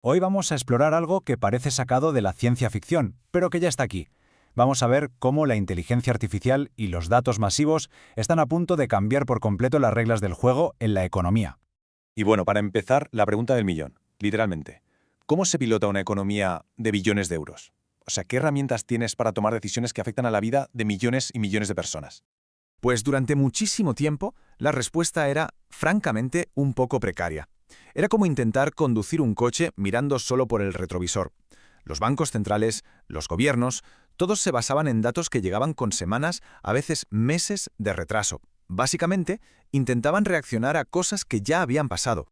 Hoy vamos a explorar algo que parece sacado de la ciencia ficción, pero que ya está aquí. Vamos a ver cómo la inteligencia artificial y los datos masivos están a punto de cambiar por completo las reglas del juego en la economía. Y bueno, para empezar, la pregunta del millón, literalmente. ¿Cómo se pilota una economía de billones de euros? O sea, ¿qué herramientas tienes para tomar decisiones que afectan a la vida de millones y millones de personas? Pues durante muchísimo tiempo, la respuesta era, francamente, un poco precaria. Era como intentar conducir un coche mirando solo por el retrovisor. Los bancos centrales, los gobiernos, todos se basaban en datos que llegaban con semanas, a veces meses de retraso. Básicamente, intentaban reaccionar a cosas que ya habían pasado.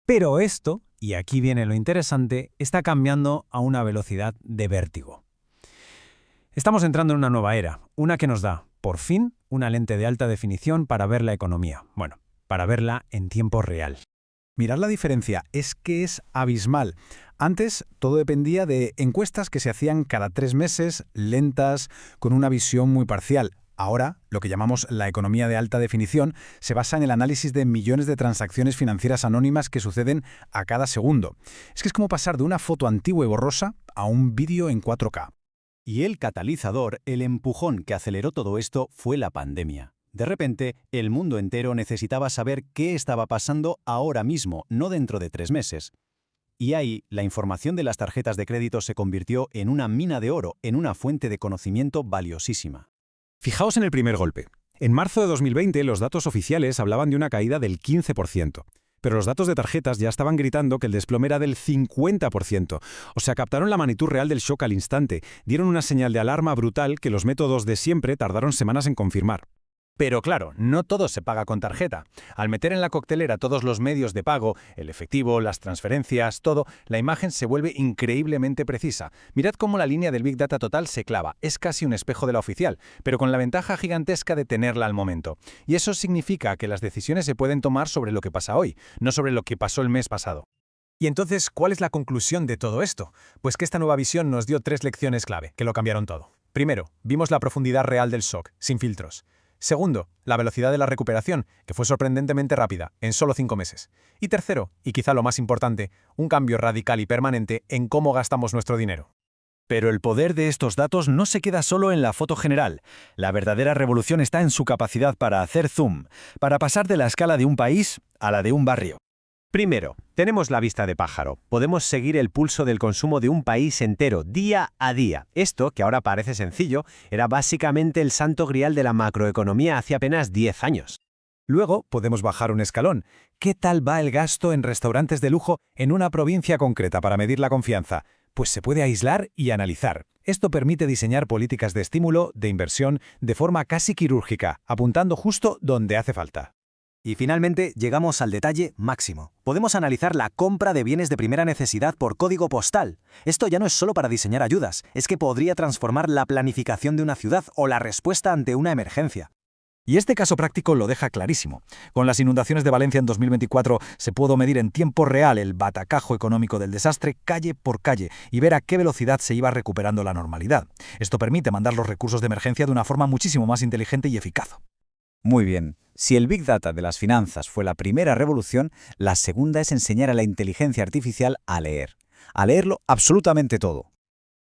Pero esto, y aquí viene lo interesante, está cambiando a una velocidad de vértigo. Estamos entrando en una nueva era, una que nos da, por fin, una lente de alta definición para ver la economía. Bueno, para verla en tiempo real. Mirad la diferencia, es que es abismal. Antes todo dependía de encuestas que se hacían cada 3 meses, lentas, con una visión muy parcial. Ahora, lo que llamamos la economía de alta definición se basa en el análisis de millones de transacciones financieras anónimas que suceden a cada segundo. Es que es como pasar de una foto antigua y borrosa a un vídeo en 4K. Y el catalizador, el empujón que aceleró todo esto fue la pandemia. De repente, el mundo entero necesitaba saber qué estaba pasando ahora mismo, no dentro de 3 meses. Y ahí, la información de las tarjetas de crédito se convirtió en una mina de oro, en una fuente de conocimiento valiosísima. Fijaos en el primer golpe. En marzo de 2020, los datos oficiales hablaban de una caída del 15%. Pero los datos de tarjetas ya estaban gritando que el desplome era del 50%. O sea, captaron la magnitud real del shock al instante, dieron una señal de alarma brutal que los métodos de siempre tardaron semanas en confirmar. Pero claro, no todo se paga con tarjeta. Al meter en la coctelera todos los medios de pago, el efectivo, las transferencias, todo, la imagen se vuelve increíblemente precisa. Mirad cómo la línea del Big Data total se clava. Es casi un espejo de la oficial, pero con la ventaja gigantesca de tenerla al momento. Y eso significa que las decisiones se pueden tomar sobre lo que pasa hoy, no sobre lo que pasó el mes pasado. Y entonces, ¿cuál es la conclusión de todo esto? Pues que esta nueva visión nos dio 3 lecciones clave, que lo cambiaron todo. Primero, vimos la profundidad real del shock, sin filtros. Segundo, la velocidad de la recuperación, que fue sorprendentemente rápida, en solo 5 meses. Y tercero, y quizá lo más importante, un cambio radical y permanente en cómo gastamos nuestro dinero. Pero el poder de estos datos no se queda solo en la foto general. La verdadera revolución está en su capacidad para hacer zoom, para pasar de la escala de un país a la de un barrio. Primero, tenemos la vista de pájaro. Podemos seguir el pulso del consumo de un país entero, día a día. Esto, que ahora parece sencillo, era básicamente el santo grial de la macroeconomía hace apenas 10 años. Luego podemos bajar un escalón. ¿Qué tal va el gasto en restaurantes de lujo en una provincia concreta para medir la confianza? Pues se puede aislar y analizar. Esto permite diseñar políticas de estímulo, de inversión, de forma casi quirúrgica, apuntando justo donde hace falta. Y finalmente llegamos al detalle máximo. Podemos analizar la compra de bienes de primera necesidad por código postal. Esto ya no es solo para diseñar ayudas, es que podría transformar la planificación de una ciudad o la respuesta ante una emergencia. Y este caso práctico lo deja clarísimo. Con las inundaciones de Valencia en 2024 se pudo medir en tiempo real el batacajo económico del desastre calle por calle y ver a qué velocidad se iba recuperando la normalidad. Esto permite mandar los recursos de emergencia de una forma muchísimo más inteligente y eficaz. Muy bien. Si el Big Data de las finanzas fue la primera revolución, la segunda es enseñar a la inteligencia artificial a leerlo absolutamente todo.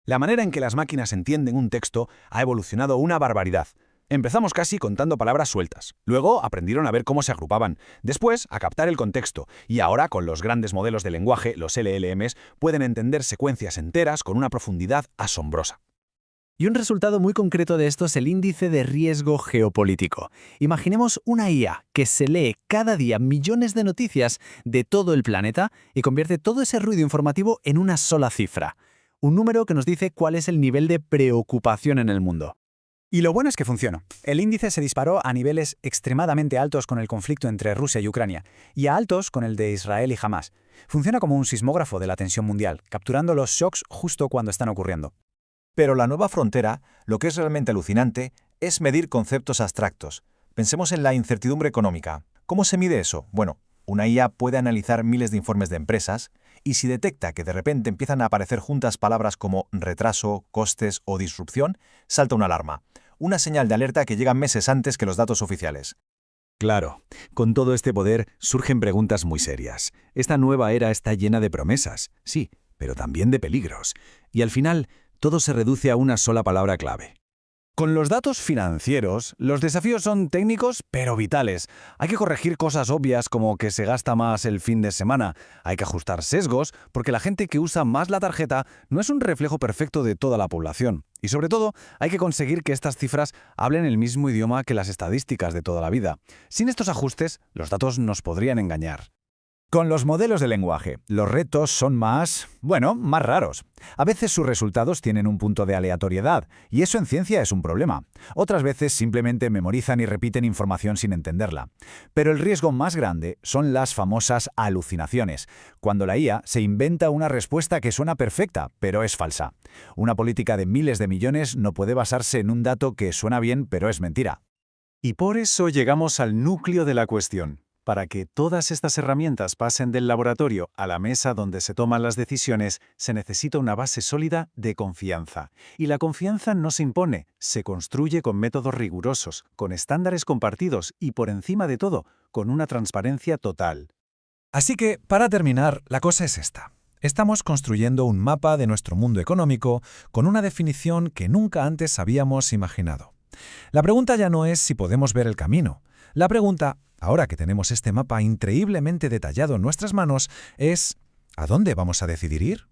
La manera en que las máquinas entienden un texto ha evolucionado una barbaridad. Empezamos casi contando palabras sueltas. Luego aprendieron a ver cómo se agrupaban. Después, a captar el contexto. Y ahora, con los grandes modelos de lenguaje, los LLMs, pueden entender secuencias enteras con una profundidad asombrosa. Y un resultado muy concreto de esto es el índice de riesgo geopolítico. Imaginemos una IA que se lee cada día millones de noticias de todo el planeta y convierte todo ese ruido informativo en una sola cifra. Un número que nos dice cuál es el nivel de preocupación en el mundo. Y lo bueno es que funcionó. El índice se disparó a niveles extremadamente altos con el conflicto entre Rusia y Ucrania, y a altos con el de Israel y Hamás. Funciona como un sismógrafo de la tensión mundial, capturando los shocks justo cuando están ocurriendo. Pero la nueva frontera, lo que es realmente alucinante, es medir conceptos abstractos. Pensemos en la incertidumbre económica. ¿Cómo se mide eso? Bueno, una IA puede analizar miles de informes de empresas y si detecta que de repente empiezan a aparecer juntas palabras como retraso, costes o disrupción, salta una alarma. Una señal de alerta que llega meses antes que los datos oficiales. Claro, con todo este poder surgen preguntas muy serias. Esta nueva era está llena de promesas, sí, pero también de peligros. Y al final, todo se reduce a una sola palabra clave. Con los datos financieros, los desafíos son técnicos pero vitales. Hay que corregir cosas obvias como que se gasta más el fin de semana. Hay que ajustar sesgos porque la gente que usa más la tarjeta no es un reflejo perfecto de toda la población. Y sobre todo, hay que conseguir que estas cifras hablen el mismo idioma que las estadísticas de toda la vida. Sin estos ajustes, los datos nos podrían engañar. Con los modelos de lenguaje, los retos son más raros. A veces sus resultados tienen un punto de aleatoriedad, y eso en ciencia es un problema. Otras veces simplemente memorizan y repiten información sin entenderla. Pero el riesgo más grande son las famosas alucinaciones, cuando la IA se inventa una respuesta que suena perfecta, pero es falsa. Una política de miles de millones no puede basarse en un dato que suena bien, pero es mentira. Y por eso llegamos al núcleo de la cuestión. Para que todas estas herramientas pasen del laboratorio a la mesa donde se toman las decisiones, se necesita una base sólida de confianza. Y la confianza no se impone, se construye con métodos rigurosos, con estándares compartidos y, por encima de todo, con una transparencia total. Así que, para terminar, la cosa es esta. Estamos construyendo un mapa de nuestro mundo económico con una definición que nunca antes habíamos imaginado. La pregunta ya no es si podemos ver el camino. La pregunta, ahora que tenemos este mapa increíblemente detallado en nuestras manos, es ¿a dónde vamos a decidir ir?